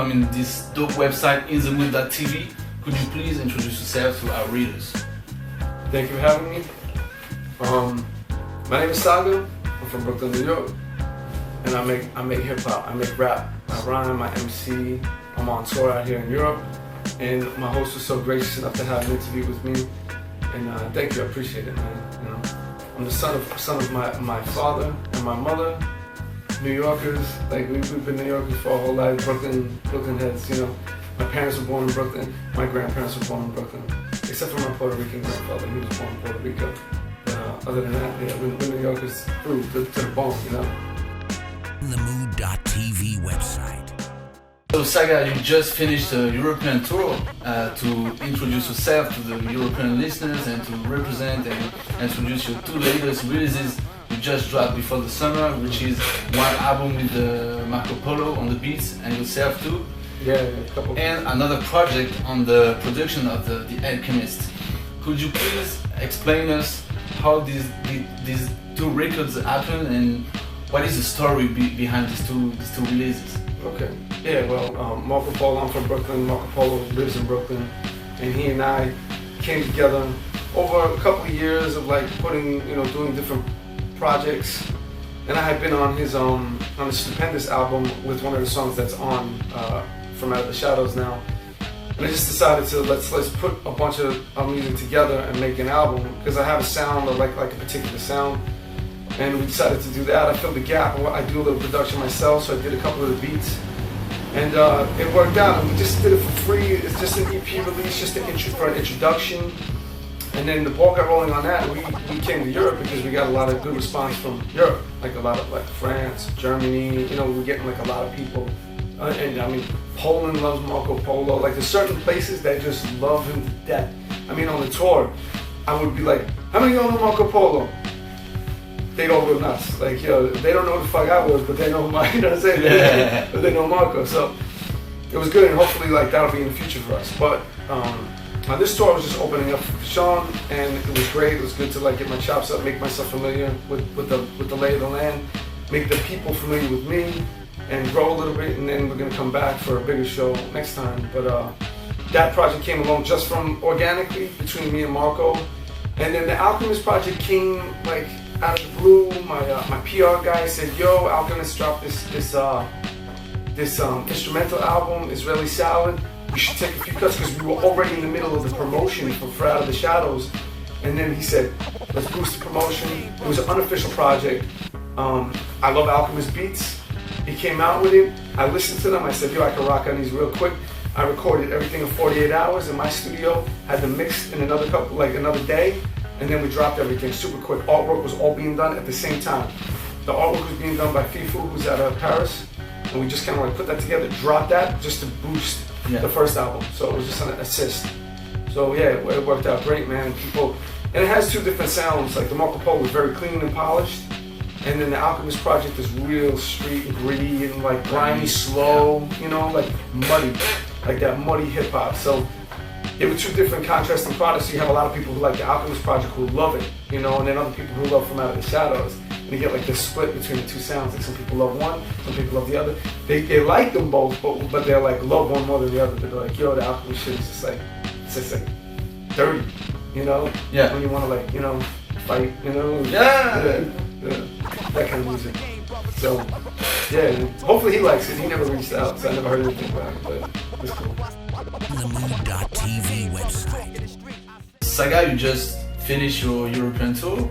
welcome in this dope website, inthemood.tv. Could you please introduce yourself to our readers? Thank you for having me. My name is Saga. I'm from Brooklyn, New York, and I make hip hop. I make rap. I rhyme. I MC. I'm on tour out here in Europe, and my host was so gracious enough to have an interview with me. And thank you. I appreciate it, man. You know, I'm the son of my father and my mother. New Yorkers, like we've been New Yorkers for our whole life. Brooklyn heads, you know. My parents were born in Brooklyn. My grandparents were born in Brooklyn. Except for my Puerto Rican grandfather, he was born in Puerto Rico. But other than that, yeah, we're New Yorkers through to the bone, you know. Themood.tv website. So Saga, you just finished a European tour to introduce yourself to the European listeners and to represent and introduce your two latest releases you just dropped before the summer, which is one album with Marco Polo on the beats and yourself too. Yeah, a couple. And another project on the production of the Alchemist. Could you please explain us how these two records happen and what is the story behind these two releases? Okay. Yeah. Well, Marco Polo. I'm from Brooklyn. Marco Polo lives in Brooklyn, and he and I came together over a couple of years of like doing different projects. And I had been on his Stupendous album with one of the songs that's on From Out of the Shadows now. And I just decided to let's put a bunch of music together and make an album because I have a sound, or like a particular sound. And we decided to do that. I filled the gap. I do a little production myself, so I did a couple of the beats. And it worked out. And we just did it for free. It's just an EP release, just for an introduction. And then the ball got rolling on that. We came to Europe because we got a lot of good response from Europe. Like a lot of France, Germany, you know, we're getting like a lot of people. And I mean, Poland loves Marco Polo. Like there's certain places that just love him to death. I mean, on the tour, I would be like, how many of y'all know Marco Polo? They'd all go nuts. Like, yo, they don't know who the fuck I was, but they know my, you know what I'm saying? Yeah. But they know Marco. So it was good, and hopefully like that'll be in the future for us. But this tour was just opening up for Sean, and it was great. It was good to like get my chops up, make myself familiar with the lay of the land, make the people familiar with me, and grow a little bit. And then we're gonna come back for a bigger show next time. But that project came along just from organically between me and Marco, and then the Alchemist project came like out of the blue. My PR guy said, "Yo, Alchemist dropped this instrumental album, Israeli Salad. We should take a few cuts," because we were already in the middle of the promotion for Out of the Shadows. And then he said, let's boost the promotion. It was an unofficial project. I love Alchemist beats. He came out with it. I listened to them. I said, yo, I can rock on these real quick. I recorded everything in 48 hours in my studio, had them mixed in another day, and then we dropped everything super quick. Artwork was all being done at the same time. The artwork was being done by Fifu, who's out of Paris, and we just kind of like put that together, dropped that just to boost the first album. So it was just an assist. So yeah, it worked out great, man. And it has two different sounds. Like the Marco Polo was very clean and polished, and then the Alchemist project is real street and gritty and like grimy, slow, you know, like muddy, like that muddy hip hop. So they were two different contrasting products. So you have a lot of people who like the Alchemist project who love it, you know, and then other people who love From Out of the Shadows. And you get like this split between the two sounds. Like some people love one, some people love the other. They like them both, but they're like love one more than the other. They're like, yo, the Alchemist shit is just like dirty, you know? Yeah. When you want to like, you know, fight, you know? Yeah. That kind of music. So, yeah, hopefully he likes it. He never reached out, so I never heard anything about it, but it's cool. Themood.tv website. Saga, you just finished your European tour.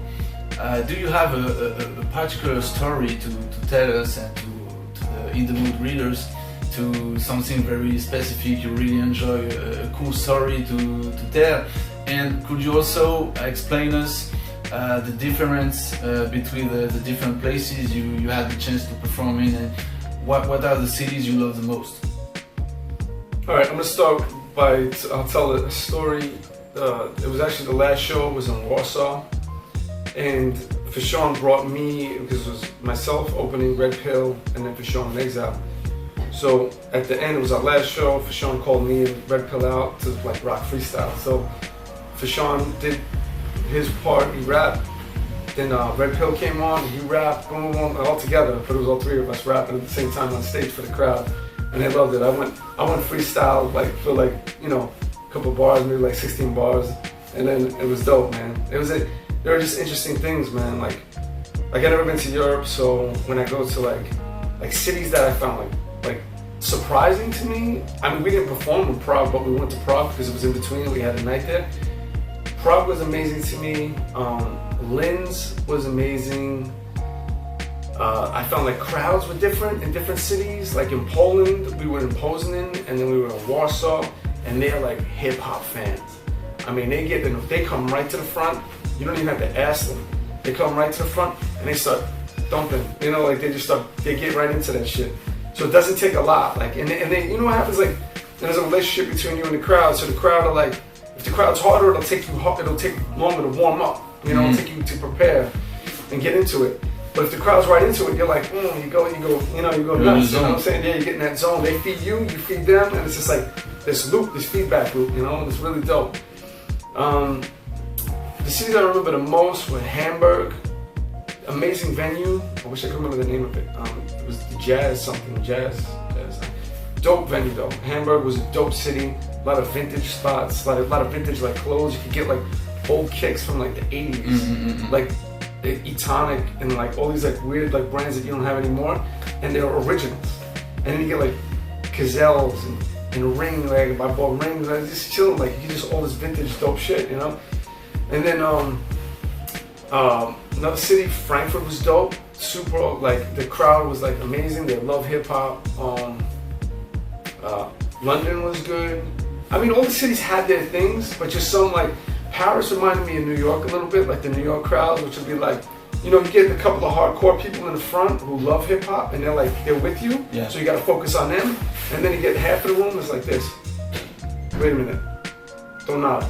Do you have a particular story to tell us and to the In The Mood readers, to something very specific you really enjoy, a cool story to tell? And could you also explain us the difference between the different places you had the chance to perform in, and what are the cities you love the most? Alright, I'm going to start by, I'll tell a story. It was actually the last show was in Warsaw, and Fashawn brought me, because it was myself opening Red Pill and then Fashawn in Exile. So at the end, it was our last show. Fashawn called me and Red Pill out to like rock freestyle. So Fashawn did his part, he rapped. Then Red Pill came on, he rapped, boom, boom, all together. But it was all three of us rapping at the same time on stage for the crowd. and they loved it. I went freestyle like for like, you know, a couple bars, maybe like 16 bars, and then it was dope, man. There were just interesting things, man. Like I've never been to Europe, so when I go to like cities that I found like surprising to me. I mean, we didn't perform in Prague, but we went to Prague because it was in between. We had a night there. Prague was amazing to me. Linz was amazing. I found like crowds were different in different cities. Like in Poland, we were in Poznan, and then we were in Warsaw, and they're like hip hop fans. I mean, they come right to the front. You don't even have to ask them. They come right to the front and they start thumping. You know, like they get right into that shit. So it doesn't take a lot. Like, and they, you know what happens? Like, there's a relationship between you and the crowd. So the crowd are like, if the crowd's harder, it'll take longer to warm up. You know, it'll take you to prepare and get into it. But if the crowd's right into it, you're like, you go nuts. You know what I'm saying? Yeah, you get in that zone. They feed you, you feed them, and it's just like this loop, this feedback loop. You know, and it's really dope. The cities I remember the most were Hamburg. Amazing venue. I wish I could remember the name of it. It was Jazz. Dope venue though. Hamburg was a dope city. A lot of vintage spots. A lot of vintage like clothes. You could get like old kicks from like the 80s. Like Etonic and like all these like weird like brands that you don't have anymore, and they're originals. And then you get like Gazelles and Ring, like I bought rings. I was just chilling, like you get just all this vintage dope shit, you know. And then another city, Frankfurt was dope. Super, like the crowd was like amazing. They love hip hop. London was good. I mean, all the cities had their things, but just some like Paris reminded me of New York a little bit, like the New York crowds, which would be like, you know, you get a couple of hardcore people in the front who love hip hop, and they're with you. Yeah. So you got to focus on them, and then you get half of the room is like this. Wait a minute, don't nod.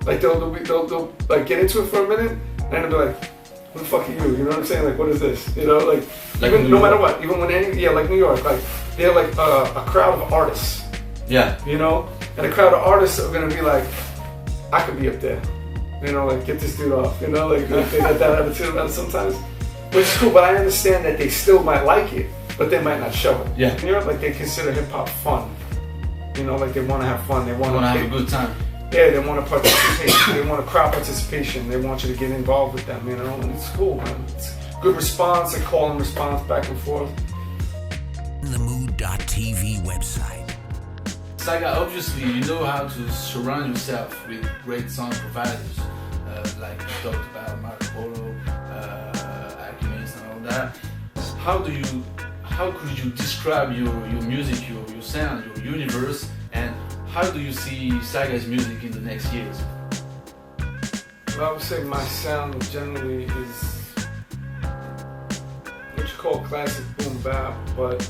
Like they'll like get into it for a minute, and then they'll be like, "Who the fuck are you?" You know what I'm saying? Like, what is this? You know, like even no matter what, even when like New York, like they're like a crowd of artists. Yeah. You know, and a crowd of artists are gonna be like, I could be up there. You know, like get this dude off. You know, like they get that attitude about it sometimes, which is cool. But I understand that they still might like it, but they might not show it. Yeah. In Europe, like they consider hip hop fun. You know, like they want to have fun. They want to have a good time. Yeah, they want to participate. They want a crowd participation. They want you to get involved with them, you know, and it's cool, man. It's good response, a call and response back and forth. TheMood.tv website. Saga, obviously, you know how to surround yourself with great sound providers, like you talked about Marco Polo, Alchemist, and all that. How could you describe your music, your sound, your universe, and how do you see Saga's music in the next years? Well, I would say my sound generally is what you call classic boom bap, but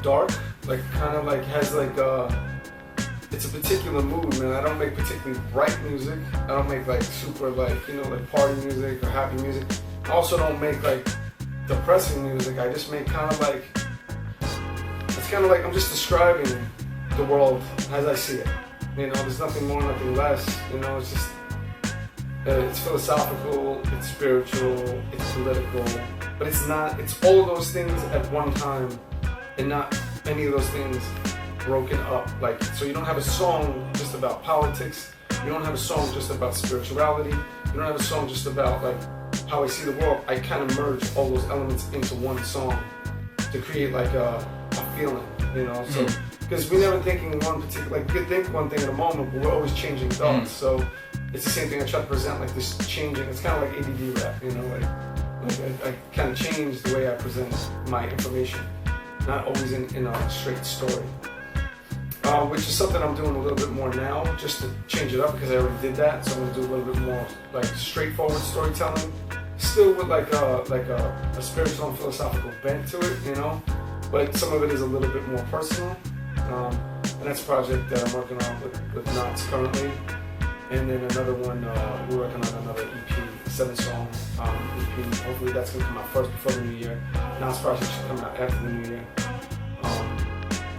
dark, like kind of like has like it's a particular mood, man. I don't make particularly bright music. I don't make like super like, you know, like party music or happy music. I also don't make like depressing music. I just make kind of like, it's kind of like I'm just describing the world as I see it. You know, there's nothing more, nothing less. You know, it's just, it's philosophical, it's spiritual, it's political, but it's not, it's all of those things at one time and not any of those things broken up. Like, so you don't have a song just about politics, you don't have a song just about spirituality, you don't have a song just about like how I see the world. I kind of merge all those elements into one song to create like a feeling, you know, so. Because we never thinking one particular, like we could think one thing at a moment, but we're always changing thoughts. So it's the same thing I try to present, like this changing. It's kind of like ADD rap, you know, like I kind of change the way I present my information, not always in a straight story. Which is something I'm doing a little bit more now, just to change it up because I already did that. So I'm gonna do a little bit more like straightforward storytelling, still with like a spiritual and philosophical bent to it, you know. But some of it is a little bit more personal. And that's a project that I'm working on with Knots currently. And then another one, we're working on another EP, 7-song EP. Hopefully that's going to come out first before the new year. Knots project should come out after the new year.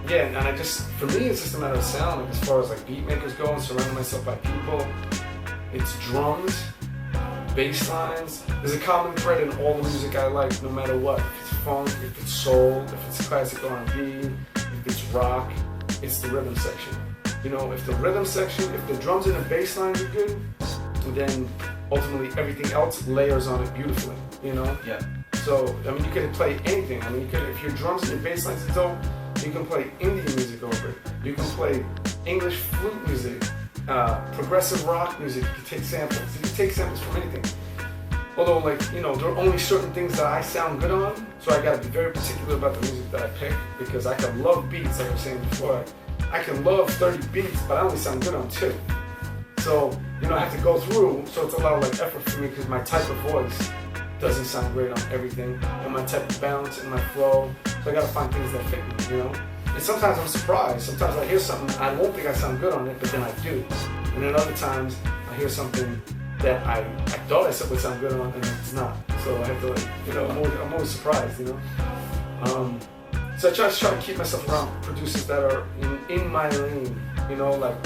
Yeah, and I just, for me, it's just a matter of sound. Like as far as like beat makers go and surrounding myself by people, it's drums, bass lines. There's a common thread in all the music I like, no matter what. If it's funk, if it's soul, if it's classic R&B, rock, it's the rhythm section. You know, if the rhythm section, if the drums and the bass lines are good, then ultimately everything else layers on it beautifully, you know? Yeah. So, I mean, you can play anything. I mean, you can, if your drums and your bass lines are dope, you can play Indian music over it. You can play English flute music, progressive rock music. You can take samples. You can take samples from anything. Although, like, you know, there are only certain things that I sound good on, so I gotta be very particular about the music that I pick, because I can love beats, like I was saying before. I can love 30 beats, but I only sound good on 2. So, you know, I have to go through, so it's a lot of like effort for me, because my type of voice doesn't sound great on everything, and my type of bounce and my flow, so I gotta find things that fit me, you know? And sometimes I'm surprised. Sometimes I hear something, I won't think I sound good on it, but then I do. And then other times, I hear something that I thought I would sound good on, and it's not. So I have to, like, you know, I'm always surprised, you know? So I try to keep myself around producers that are in my lane, you know, like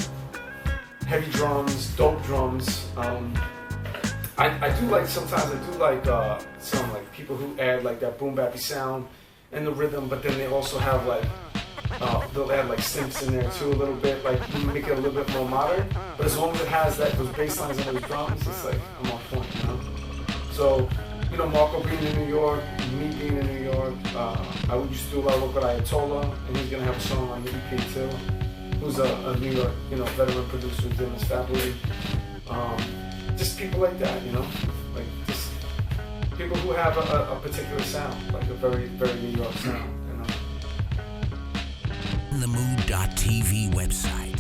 heavy drums, dope drums. I do like, sometimes I do like some like people who add like that boom bappy sound and the rhythm, but then they also have like, they'll add like synths in there too a little bit, like make it a little bit more modern. But as long as it has that, those bass lines and those drums, it's like, I'm on point, you know? So, you know, Marco being in New York, me being in New York, I used to do a lot of work with Ayatollah, and he's gonna have a song on the EP too, who's a New York, you know, veteran producer doing his fabric. Just people like that, you know, like just people who have a particular sound, like a very, very New York sound, you know. TheMood.tv website.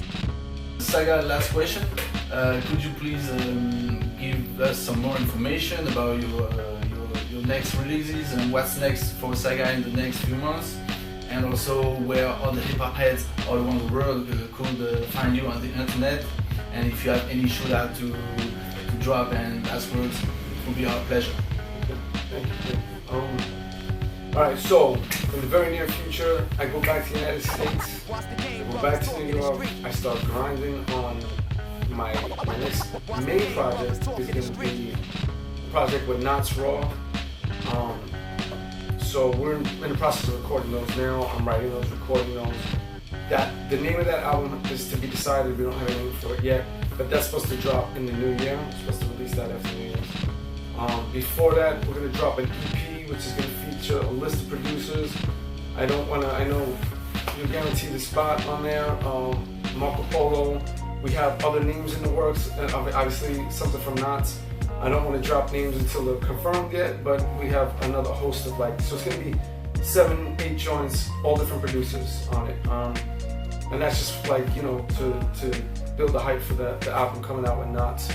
Saga, last question. Could you please give us some more information about your next releases and what's next for Saga in the next few months? And also where all the hip-hop heads all around the world could find you on the internet. And if you have any shout out to drop and afterwards, it will be our pleasure. Thank you. Alright, so in the very near future, I go back to the United States, I go back to New York, I start grinding on my next main project is going to be a project with Knots Raw. So we're in the process of recording those now. I'm writing those, recording those. The name of that album is to be decided. We don't have a name for it yet, but that's supposed to drop in the new year. We're supposed to release that after New Year's. Before that, we're going to drop an EP, which is going to feature a list of producers. I know you'll guarantee the spot on there. Marco Polo. We have other names in the works, and obviously something from Knots. I don't want to drop names until they're confirmed yet, but we have another host of like, so it's going to be 7, 8 joints, all different producers on it. And that's just like, you know, to build the hype for the album coming out with Knots.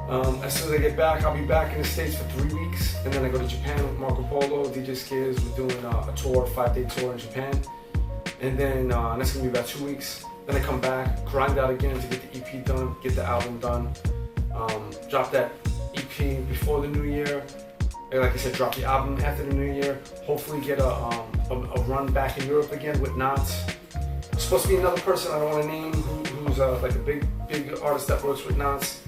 As soon as I get back, I'll be back in the States for 3 weeks, and then I go to Japan with Marco Polo, DJ Skiz. We're doing a tour, 5-day tour in Japan. And then that's going to be about 2 weeks. Then I come back, grind out again to get the EP done, get the album done, drop that EP before the new year. And like I said, drop the album after the new year. Hopefully get a run back in Europe again with Knots. It's supposed to be another person I don't want to name who's like a big artist that works with Knots.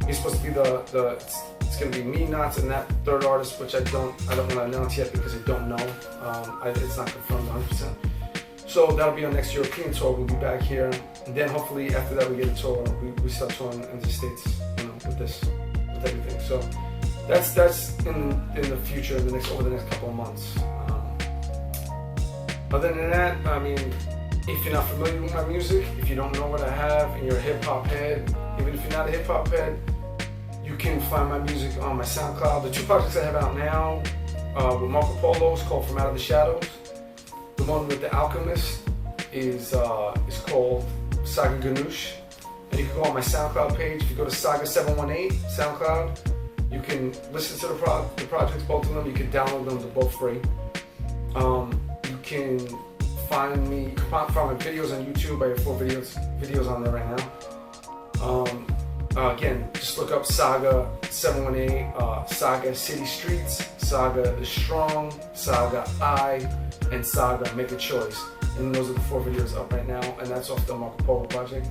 He's supposed to be it's going to be me, Knots, and that third artist, which I don't want to announce yet because I don't know. It's not confirmed 100%. So that'll be our next European tour. We'll be back here, and then hopefully after that we get a tour. We start touring in the States, you know, with everything. So that's in the future, over the next couple of months. Other than that, I mean, if you're not familiar with my music, if you don't know what I have, and you're a hip hop head, even if you're not a hip hop head, you can find my music on my SoundCloud. The 2 projects I have out now with Marco Polo is called From Out of the Shadows. The one with The Alchemist is called Saga Ganoush. And you can go on my SoundCloud page. If you go to Saga 718 SoundCloud, you can listen to the projects, both of them. You can download them, they're both free. You can find my videos on YouTube. I have 4 videos on there right now. Again, just look up Saga 718, Saga City Streets, Saga The Strong, Saga I, and Saga Make a Choice. And those are the 4 videos up right now, and that's off the Marco Polo project.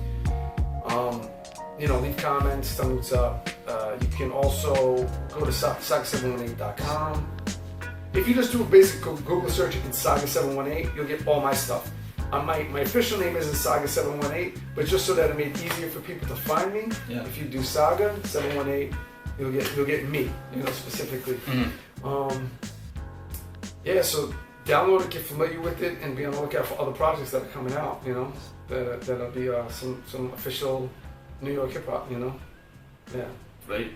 You know, leave comments, tell me what's up. You can also go to saga718.com. If you just do a basic Google search in Saga 718, you'll get all my stuff. my official name isn't Saga 718, but just so that it made it easier for people to find me, Yeah. if you do Saga 718, you'll get me, specifically. Yeah, so download it, get familiar with it, and be on the lookout for other projects that are coming out. That'll be some official New York hip hop. Yeah. Great.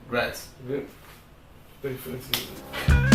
Congrats. Good. Thanks for listening.